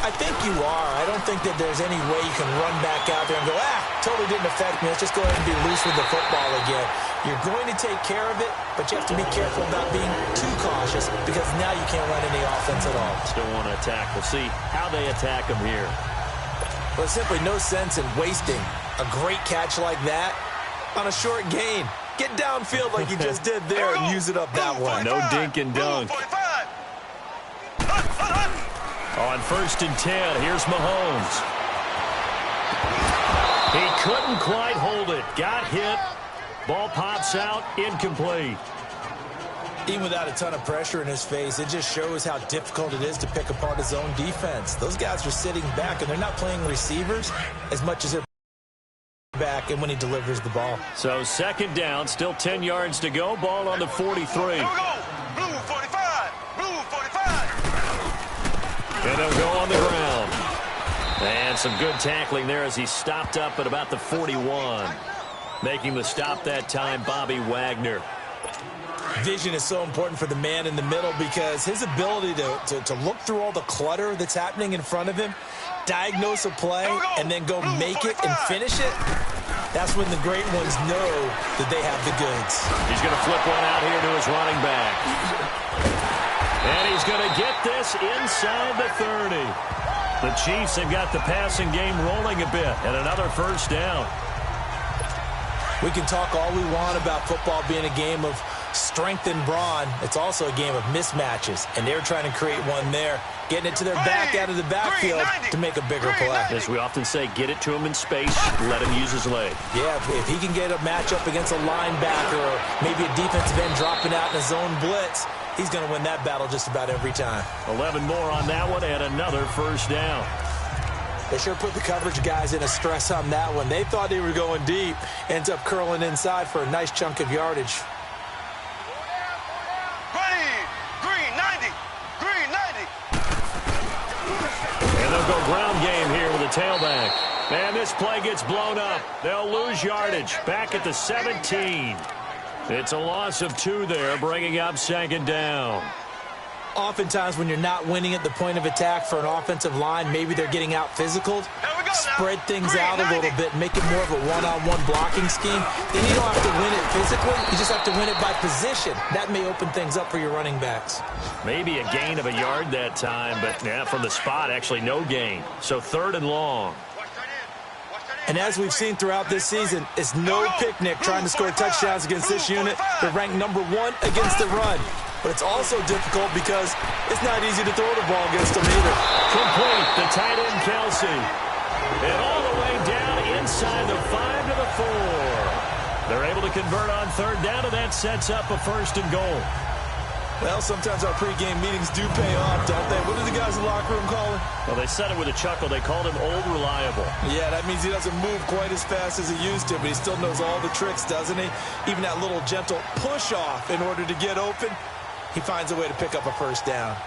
I think you are. I don't think that there's any way you can run back out there and go, totally didn't affect me. Let's just go ahead and be loose with the football again. You're going to take care of it, but you have to be careful about being too cautious because now you can't run any offense at all. Still want to attack. We'll see how they attack them here. Well, there's simply no sense in wasting a great catch like that on a short gain. Get downfield like you just did there and use it up that way. No dink and dunk. On 1st and 10, here's Mahomes. He couldn't quite hold it. Got hit. Ball pops out. Incomplete. Even without a ton of pressure in his face, it just shows how difficult it is to pick apart his own defense. Those guys are sitting back, and they're not playing receivers as much as they're back and when he delivers the ball. So 2nd down, still 10 yards to go. Ball on the 43. Here we go. Blue 45. Blue 45. And they'll go on the ground. And some good tackling there as he stopped up at about the 41. Making the stop that time, Bobby Wagner. Vision is so important for the man in the middle because his ability to look through all the clutter that's happening in front of him, diagnose a play, and then go make it and finish it, that's when the great ones know that they have the goods. He's going to flip one out here to his running back. And he's going to get this inside the 30. The Chiefs have got the passing game rolling a bit, and another 1st down. We can talk all we want about football being a game of strength and brawn. It's also a game of mismatches, and they're trying to create one there, getting it to their back out of the backfield to make a bigger play. As we often say, get it to him in space, let him use his leg. Yeah, if he can get a matchup against a linebacker or maybe a defensive end dropping out in a zone blitz, he's going to win that battle just about every time. 11 more on that one and another 1st down. They sure put the coverage guys in a stress on that one. They thought they were going deep. Ends up curling inside for a nice chunk of yardage. Green 90. Green 90. And they'll go ground game here with a tailback. And this play gets blown up. They'll lose yardage. Back at the 17. It's a loss of 2 there, bringing up 2nd down. Oftentimes when you're not winning at the point of attack for an offensive line, maybe they're getting out physical. Spread things out a little bit, make it more of a one-on-one blocking scheme. Then you don't have to win it physically. You just have to win it by position. That may open things up for your running backs. Maybe a gain of a yard that time, but yeah, from the spot, actually no gain. So 3rd and long. And as we've seen throughout this season, it's no picnic trying to score touchdowns against this unit. They're ranked number 1 against the run. But it's also difficult because it's not easy to throw the ball against them either. Complete, the tight end, Kelsey. And all the way down inside the 5 to the 4. They're able to convert on 3rd down, and that sets up a 1st and goal. Well, sometimes our pregame meetings do pay off, don't they? What did the guys in the locker room call him? Well, they said it with a chuckle. They called him Old Reliable. Yeah, that means he doesn't move quite as fast as he used to, but he still knows all the tricks, doesn't he? Even that little gentle push-off in order to get open, he finds a way to pick up a 1st down.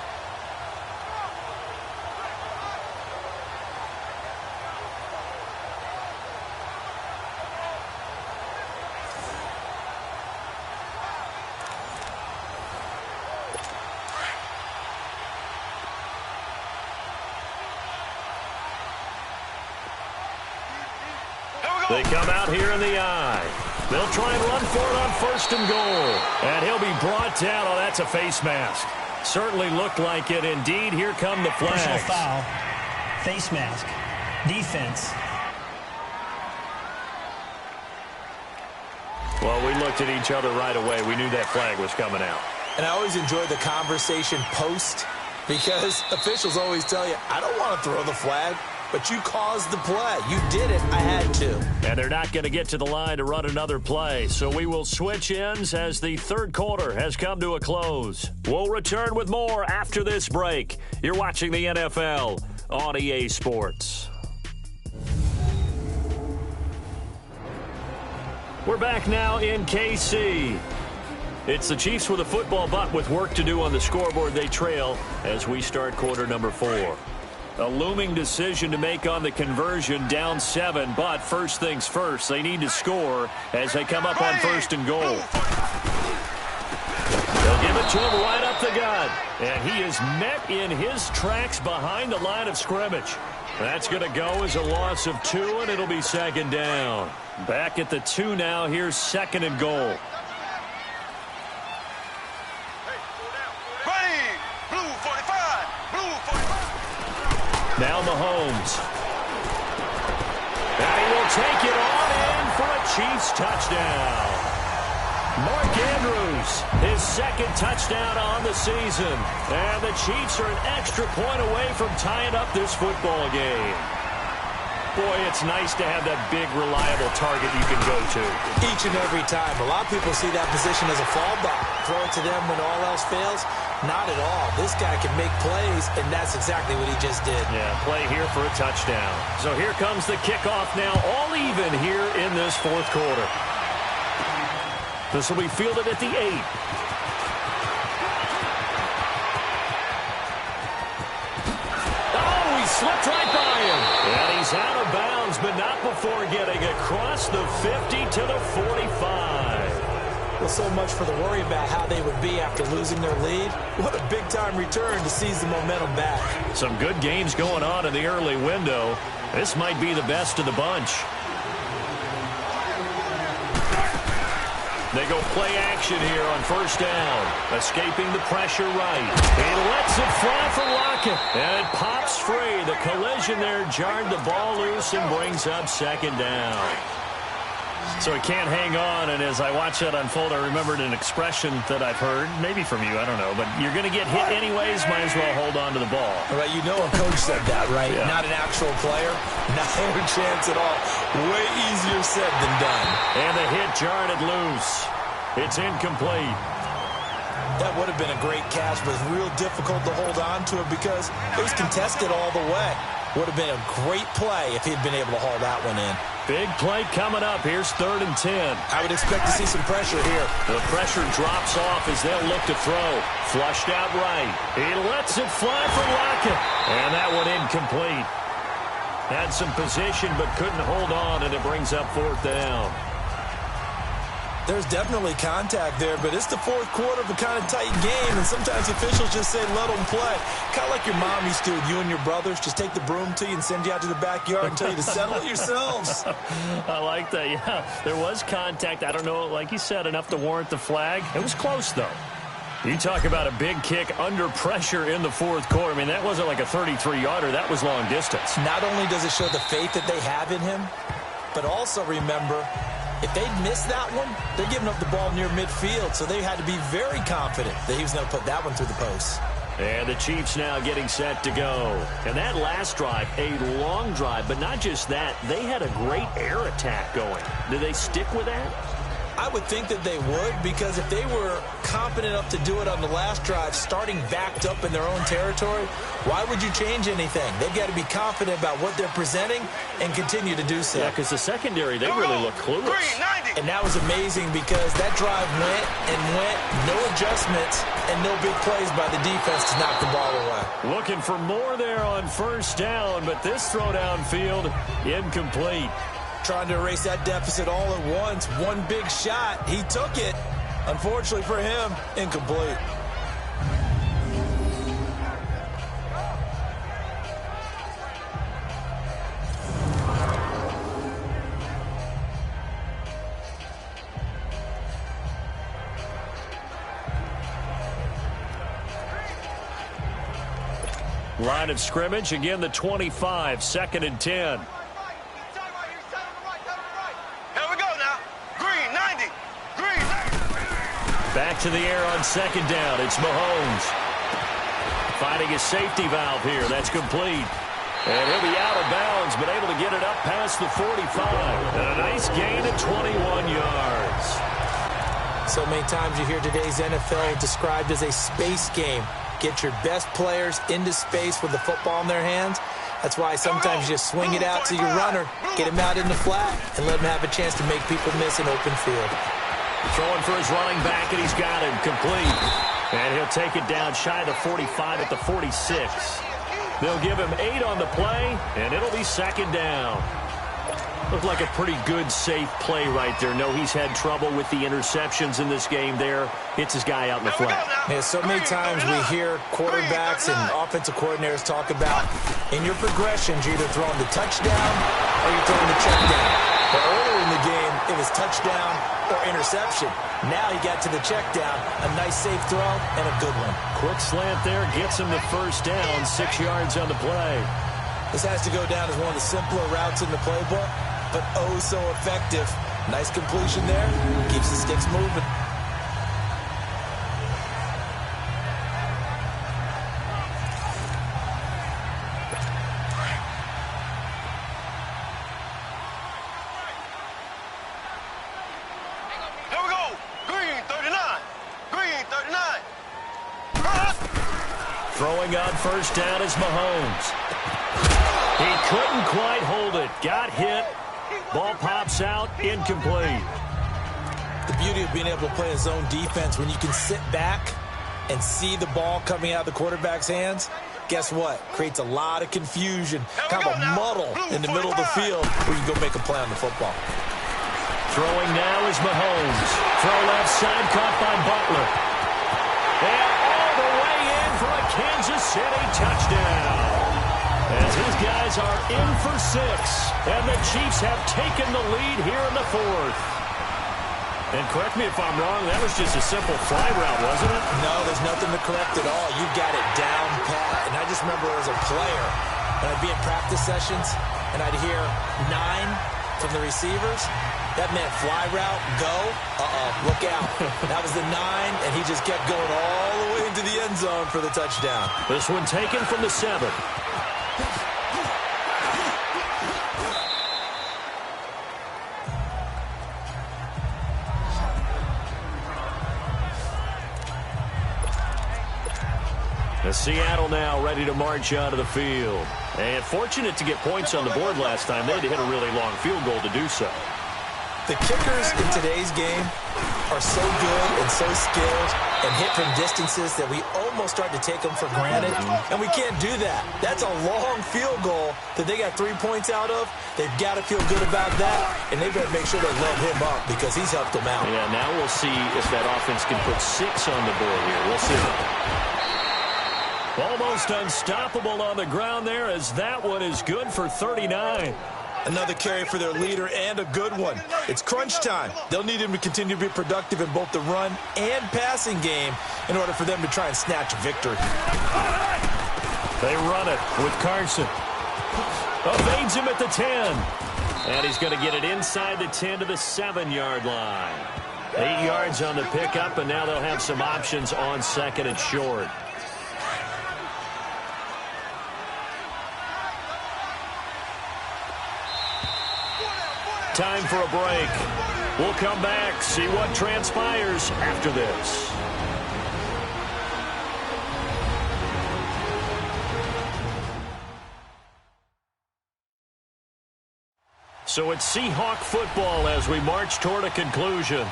They come out here in the eye. They'll try and run for it on 1st and goal. And he'll be brought down. Oh, that's a face mask. Certainly looked like it. Indeed, here come the flags. Personal foul, face mask, defense. Well, we looked at each other right away. We knew that flag was coming out. And I always enjoy the conversation post because officials always tell you, I don't want to throw the flag. but you caused the play. You did it. I had to. And they're not going to get to the line to run another play. So we will switch ends as the third quarter has come to a close. We'll return with more after this break. You're watching the NFL on EA Sports. We're back now in KC. It's the Chiefs with a football, but with work to do on the scoreboard. They trail as we start quarter number 4. A looming decision to make on the conversion, down 7, but first things first, they need to score as they come up on first and goal. They'll give it to him right up the gut, and he is met in his tracks behind the line of scrimmage. That's going to go as a loss of 2, and it'll be second down. Back at the 2 now. Here's second and goal. Now Mahomes. And he will take it on in for a Chiefs touchdown. Mark Andrews, his second touchdown on the season. And the Chiefs are an extra point away from tying up this football game. Boy, it's nice to have that big, reliable target you can go to. Each and every time. A lot of people see that position as a fallback. Throw it to them when all else fails. Not at all. This guy can make plays, and that's exactly what he just did. Yeah, play here for a touchdown. So here comes the kickoff now, all even here in this fourth quarter. This will be fielded at the 8. Oh, he slipped right by him. And he's out of bounds, but not before getting across the 50 to the 45. Well, so much for the worry about how they would be after losing their lead. What a big-time return to seize the momentum back. Some good games going on in the early window. This might be the best of the bunch. They go play action here on first down. Escaping the pressure right. He lets it fly for Lockett. And it pops free. The collision there jarred the ball loose and brings up second down. So he can't hang on, and as I watch that unfold, I remembered an expression that I've heard, maybe from you, I don't know, but you're going to get hit anyways, might as well hold on to the ball. All right, you know a coach said that, right? Yeah. Not an actual player, not a chance at all. Way easier said than done. And the hit jarred it loose. It's incomplete. That would have been a great catch, but it's real difficult to hold on to it because it was contested all the way. Would have been a great play if he'd been able to haul that one in. Big play coming up. Here's 3rd and 10. I would expect to see some pressure here. The pressure drops off as they'll look to throw. Flushed out right. He lets it fly for Lockett. And that one incomplete. Had some position but couldn't hold on, and it brings up 4th down. There's definitely contact there, but it's the fourth quarter of a kind of tight game, and sometimes officials just say, let them play. Kind of like your mom used to with you and your brothers. Just take the broom to you and send you out to the backyard and tell you to settle it yourselves. I like that, yeah. There was contact. I don't know, like you said, enough to warrant the flag. It was close, though. You talk about a big kick under pressure in the fourth quarter. I mean, that wasn't like a 33-yarder. That was long distance. Not only does it show the faith that they have in him, but also remember, if they'd missed that one, they're giving up the ball near midfield, so they had to be very confident that he was going to put that one through the post. And the Chiefs now getting set to go. And that last drive, a long drive, but not just that. They had a great air attack going. Did they stick with that? I would think that they would, because if they were confident enough to do it on the last drive, starting backed up in their own territory, why would you change anything? They've got to be confident about what they're presenting and continue to do so. Yeah, because the secondary, they really look clueless. And that was amazing because that drive went and went, no adjustments, and no big plays by the defense to knock the ball away. Looking for more there on first down, but this throw downfield, incomplete. Trying to erase that deficit all at once. One big shot. He took it. Unfortunately for him, incomplete. Line of scrimmage, again the 25, 2nd and 10. Back to the air on second down. It's Mahomes. Finding his safety valve here. That's complete. And he'll be out of bounds, but able to get it up past the 45. And a nice gain of 21 yards. So many times you hear today's NFL described as a space game. Get your best players into space with the football in their hands. That's why sometimes you just swing it out to your runner, get him out in the flat, and let him have a chance to make people miss an open field. Throwing for his running back, and he's got him complete. And he'll take it down shy of the 45 at the 46. They'll give him 8 on the play, and it'll be second down. Looked like a pretty good, safe play right there. No, he's had trouble with the interceptions in this game there. Hits his guy out in the flat. Yeah, so many times we hear quarterbacks and offensive coordinators talk about in your progressions, you're either throwing the touchdown or you're throwing the check down. But earlier in the game, it was touchdown or interception. Now he got to the check down. A nice, safe throw and a good one. Quick slant there gets him the first down, 6 yards on the play. This has to go down as one of the simpler routes in the playbook, but oh so effective. Nice completion there. Keeps the sticks moving. Here we go. Green 39. Green 39. Throwing on first down is Mahomes. He couldn't quite hold it. Got hit. Ball pops out. Incomplete. The beauty of being able to play a zone defense when you can sit back and see the ball coming out of the quarterback's hands, guess what? Creates a lot of confusion, kind of a muddle in the middle of the field where you go make a play on the football. Throwing now is Mahomes. Throw left side, caught by Butler. And all the way in for a Kansas City touchdown. As his guys are in for 6. And the Chiefs have taken the lead here in the 4th. And correct me if I'm wrong, that was just a simple fly route, wasn't it? No, there's nothing to correct at all. You got it down pat. And I just remember as a player, when I'd be in practice sessions, and I'd hear 9 from the receivers. That meant fly route, go, look out. That was the 9, and he just kept going all the way into the end zone for the touchdown. This one taken from the 7. Seattle now ready to march out of the field. And fortunate to get points on the board last time. They had to hit a really long field goal to do so. The kickers in today's game are so good and so skilled and hit from distances that we almost start to take them for granted. And we can't do that. That's a long field goal that they got 3 points out of. They've got to feel good about that, and they better make sure they let him up because he's helped them out. Yeah, now we'll see if that offense can put 6 on the board here. We'll see. Almost unstoppable on the ground there as that one is good for 39. Another carry for their leader and a good one. It's crunch time. They'll need him to continue to be productive in both the run and passing game in order for them to try and snatch a victory. They run it with Carson. Evades him at the 10. And he's going to get it inside the 10 to the 7-yard line. 8 yards on the pickup, and now they'll have some options on second and short. Time for a break. We'll come back, see what transpires after this. So it's Seahawk football as we march toward a conclusion.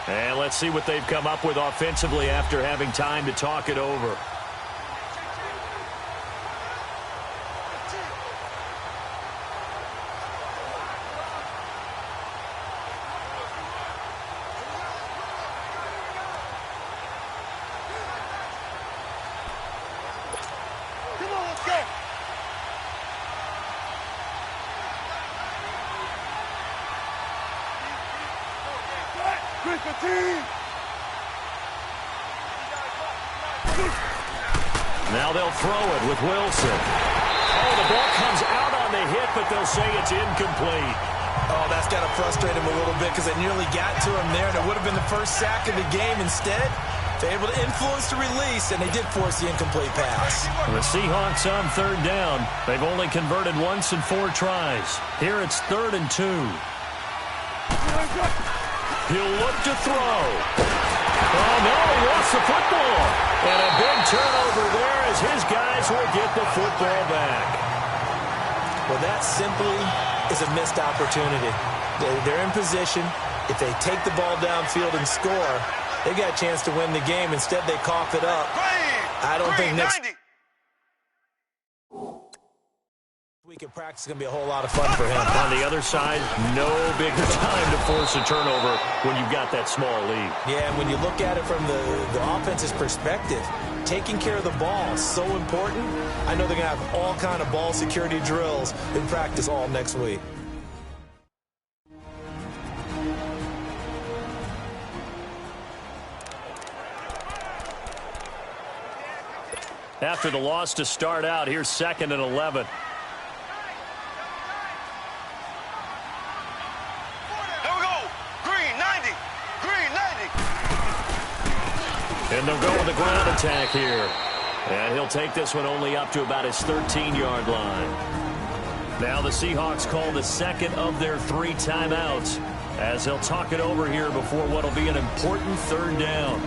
And let's see what they've come up with offensively after having time to talk it over. Now they'll throw it with Wilson. Oh, the ball comes out on the hit, but they'll say it's incomplete. Oh, that's got to frustrate him a little bit because they nearly got to him there, and it would have been the first sack of the game. Instead, They're able to influence the release, and they did force the incomplete pass. The Seahawks on third down. They've only converted once in 4 tries. Here it's 3rd and 2. He'll look to throw. Oh, no, he lost the football. And a big turnover there as his guys will get the football back. Well, that simply is a missed opportunity. They're in position. If they take the ball downfield and score, they got a chance to win the game. Instead, they cough it up. I don't think next week at practice is going to be a whole lot of fun for him. On the other side, no bigger time to force a turnover when you've got that small lead. Yeah, and when you look at it from the offense's perspective, taking care of the ball is so important. I know they're going to have all kind of ball security drills in practice all next week. After the loss to start out, here's 2nd and 11. Here we go. Green 90. Green 90. And they'll go with the ground attack here. And he'll take this one only up to about his 13-yard line. Now the Seahawks call the 2nd of their 3 timeouts as they'll talk it over here before what will be an important 3rd down.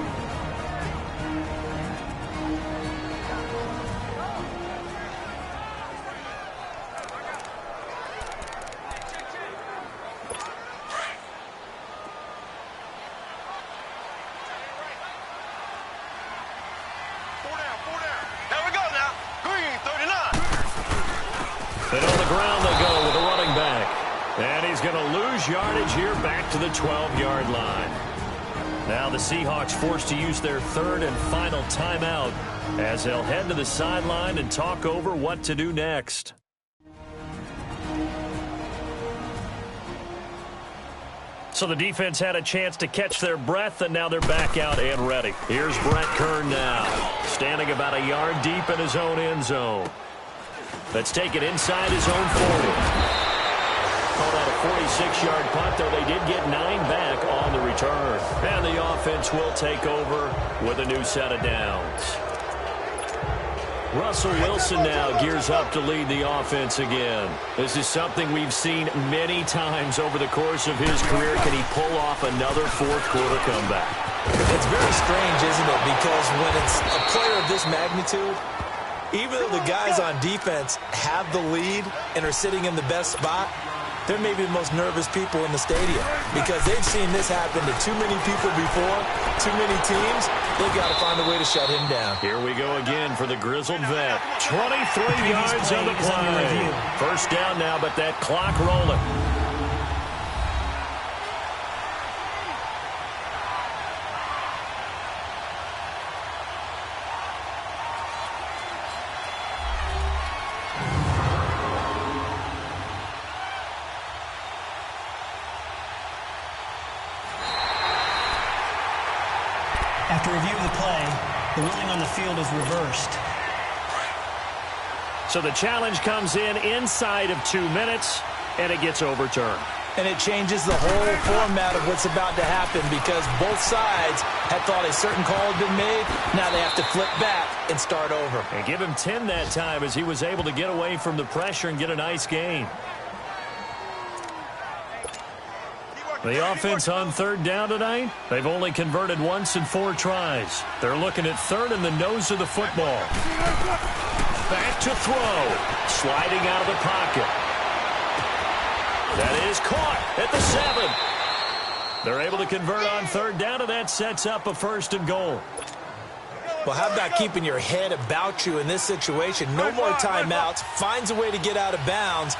And on the ground they go with a running back. And he's going to lose yardage here back to the 12-yard line. Now the Seahawks forced to use their 3rd and final timeout as they'll head to the sideline and talk over what to do next. So the defense had a chance to catch their breath, and now they're back out and ready. Here's Brett Kern now, standing about a yard deep in his own end zone. Let's take it inside his own 40. Called out a 46-yard punt, though they did get 9 back on the return. And the offense will take over with a new set of downs. Russell Wilson now gears up to lead the offense again. This is something we've seen many times over the course of his career. Can he pull off another fourth-quarter comeback? It's very strange, isn't it? Because when it's a player of this magnitude, even though the guys on defense have the lead and are sitting in the best spot, they're maybe the most nervous people in the stadium because they've seen this happen to too many people before, too many teams. They've got to find a way to shut him down. Here we go again for the grizzled vet. 23 yards on the play. First down now, but that clock rolling. After reviewing the play, the ruling on the field is reversed. So the challenge comes in inside of 2 minutes, and it gets overturned. And it changes the whole format of what's about to happen because both sides had thought a certain call had been made. Now they have to flip back and start over. And give him 10 that time as he was able to get away from the pressure and get a nice gain. The offense on 3rd down tonight, they've only converted once in 4 tries. They're looking at 3rd in the nose of the football. Back to throw. Sliding out of the pocket. That is caught at the 7. They're able to convert on 3rd down, and that sets up a 1st and goal. Well, how about keeping your head about you in this situation? No more timeouts. Finds a way to get out of bounds.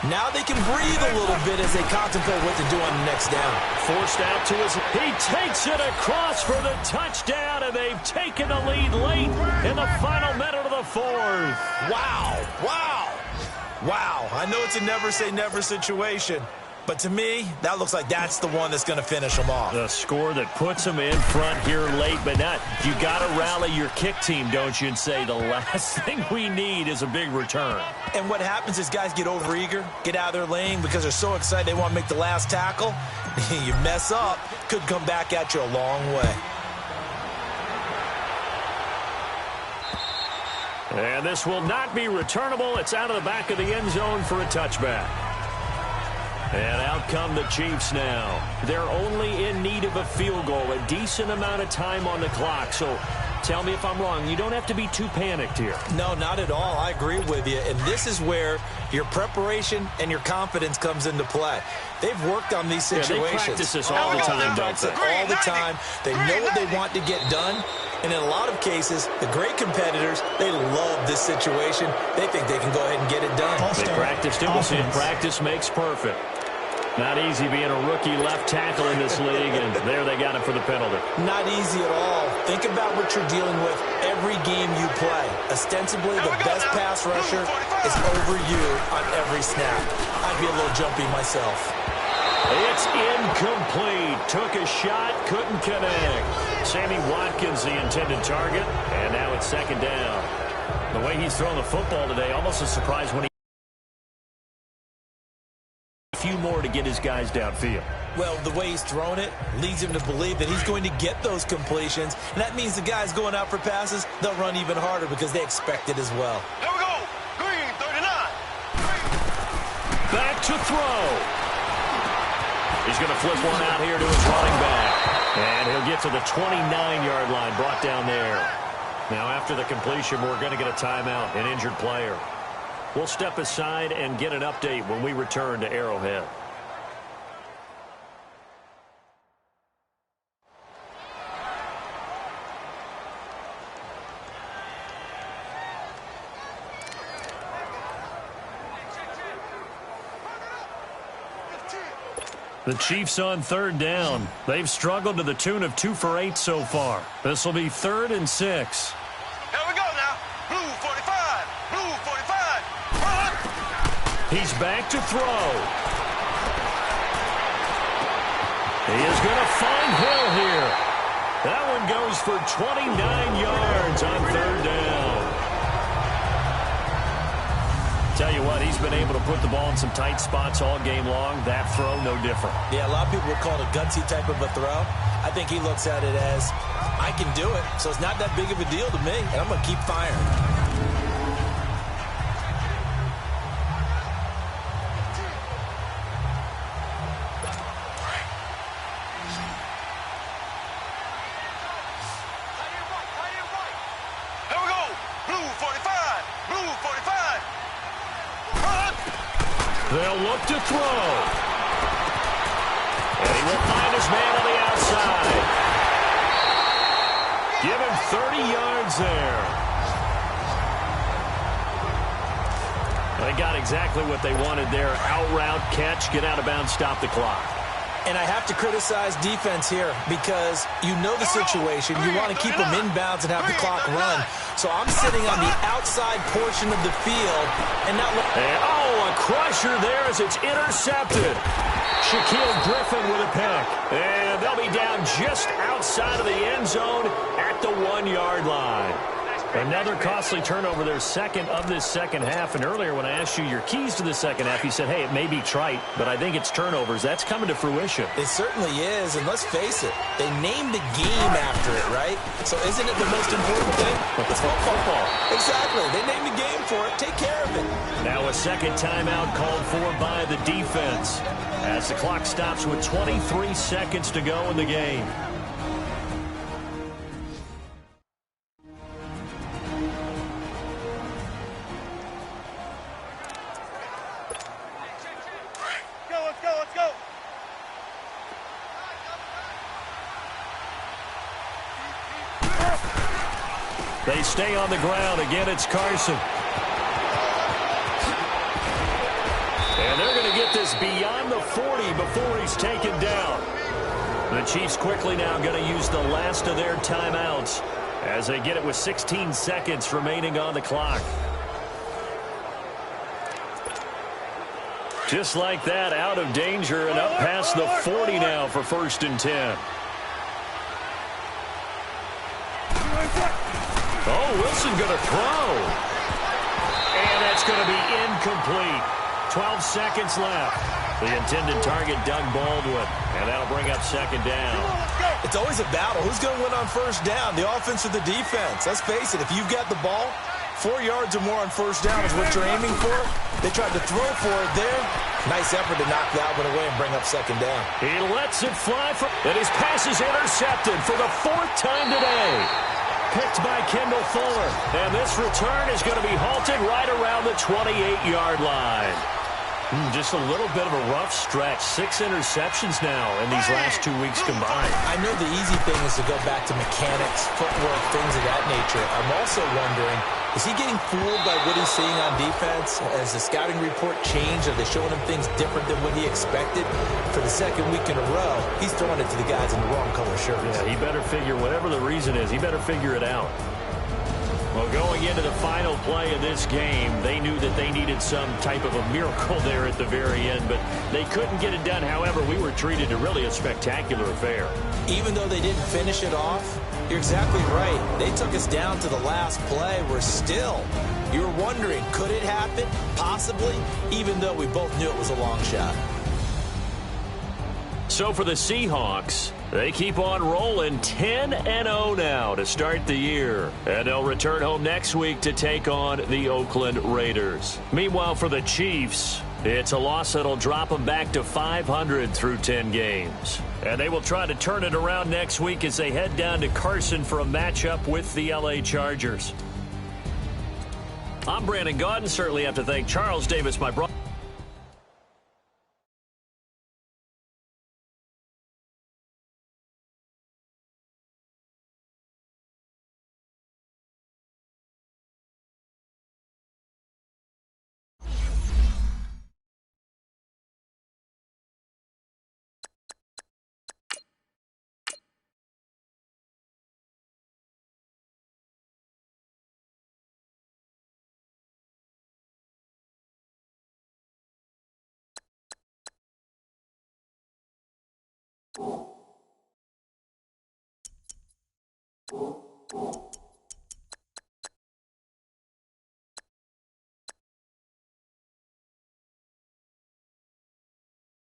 Now they can breathe a little bit as they contemplate what to do on the next down. Forced out to his... He takes it across for the touchdown, and they've taken the lead late in the final minute of the 4th. Wow. Wow. Wow. I know it's a never-say-never situation, but to me, that looks like that's the one that's going to finish them off. The score that puts them in front here late, but not. You got to rally your kick team, don't you, and say the last thing we need is a big return. And what happens is guys get overeager, get out of their lane because they're so excited they want to make the last tackle. You mess up, could come back at you a long way. And this will not be returnable. It's out of the back of the end zone for a touchback. And out come the Chiefs now. They're only in need of a field goal, a decent amount of time on the clock. So tell me if I'm wrong. You don't have to be too panicked here. No, not at all. I agree with you. And this is where your preparation and your confidence comes into play. They've worked on these situations. They practice this all the time, don't they? All the time. They know what they want to get done. And in a lot of cases, the great competitors, they love this situation. They think they can go ahead and get it done. They practiced it. We'll see if practice makes perfect. Not easy being a rookie left tackle in this league, and there they got him for the penalty. Not easy at all. Think about what you're dealing with every game you play. Ostensibly, the best pass rusher is over you on every snap. I'd be a little jumpy myself. It's incomplete. Took a shot, couldn't connect. Sammy Watkins, the intended target, and now it's second down. The way he's thrown the football today, almost a surprise when he few more to get his guys downfield. Well, the way he's thrown it leads him to believe that he's going to get those completions, and that means the guys going out for passes, they'll run even harder because they expect it as well. Here we go. Green, 39. Back to throw. He's going to flip one out here to his running back, and he'll get to the 29-yard line, brought down there. Now, after the completion, we're going to get a timeout, an injured player. We'll step aside and get an update when we return to Arrowhead. The Chiefs on third down. They've struggled to the tune of 2 for 8 so far. This will be 3rd and 6. Here we go now. Blue 45. Blue 45. Run. He's back to throw. He is going to find Hill here. That one goes for 29 yards on third down. Tell you what, he's been able to put the ball in some tight spots all game long. That throw, no different. Yeah, a lot of people would call it a gutsy type of a throw. I think he looks at it as, I can do it, so it's not that big of a deal to me, and I'm going to keep firing. Here we go. Blue 45. Blue 45. Run. They'll look to throw. And he will find his man on the outside. Give him 30 yards there. They got exactly what they wanted there. Out route, catch, get out of bounds, stop the clock. And I have to criticize defense here because you know the situation. You want to keep them inbounds and have the clock run. So I'm sitting on the outside portion of the field and not looking. Oh, a crusher there as it's intercepted. Shaquille Griffin with a pick. And they'll be down just outside of the end zone at the 1-yard line. Another costly turnover, their second of this second half. And earlier when I asked you your keys to the second half, you said, hey, it may be trite, but I think it's turnovers. That's coming to fruition. It certainly is, and let's face it, they named the game after it, right? So isn't it the most important thing? It's football. Exactly. They named the game for it. Take care of it. Now a second timeout called for by the defense as the clock stops with 23 seconds to go in the game. Let's go. They stay on the ground. Again, it's Carson. And they're going to get this beyond the 40 before he's taken down. The Chiefs quickly now going to use the last of their timeouts as they get it with 16 seconds remaining on the clock. Just like that, out of danger and up past the 40 now for 1st and 10. Oh, Wilson going to throw. And that's going to be incomplete. 12 seconds left. The intended target, Doug Baldwin. And that'll bring up second down. It's always a battle. Who's going to win on first down, the offense or the defense? Let's face it, if you've got the ball, 4 yards or more on first down is what you're aiming for. They tried to throw for it there. Nice effort to knock that one away and bring up second down. He lets it fly, and his pass is intercepted for the 4th time today. Picked by Kendall Fuller. And this return is going to be halted right around the 28-yard line. Just a little bit of a rough stretch. 6 interceptions now in these last 2 weeks combined. I know the easy thing is to go back to mechanics, footwork, things of that nature. I'm also wondering, is he getting fooled by what he's seeing on defense? Has the scouting report changed? Are they showing him things different than what he expected? For the second week in a row, he's throwing it to the guys in the wrong color shirts. Yeah, he better figure, whatever the reason is, he better figure it out. Well, going into the final play of this game, they knew that they needed some type of a miracle there at the very end, but they couldn't get it done. However, we were treated to really a spectacular affair. Even though they didn't finish it off, you're exactly right. They took us down to the last play. We're still, you were wondering, could it happen? Possibly, even though we both knew it was a long shot. So for the Seahawks, they keep on rolling 10-0 now to start the year. And they'll return home next week to take on the Oakland Raiders. Meanwhile, for the Chiefs, it's a loss that'll drop them back to 500 through 10 games. And they will try to turn it around next week as they head down to Carson for a matchup with the LA Chargers. I'm Brandon Gaudin. Certainly have to thank Charles Davis, my brother. You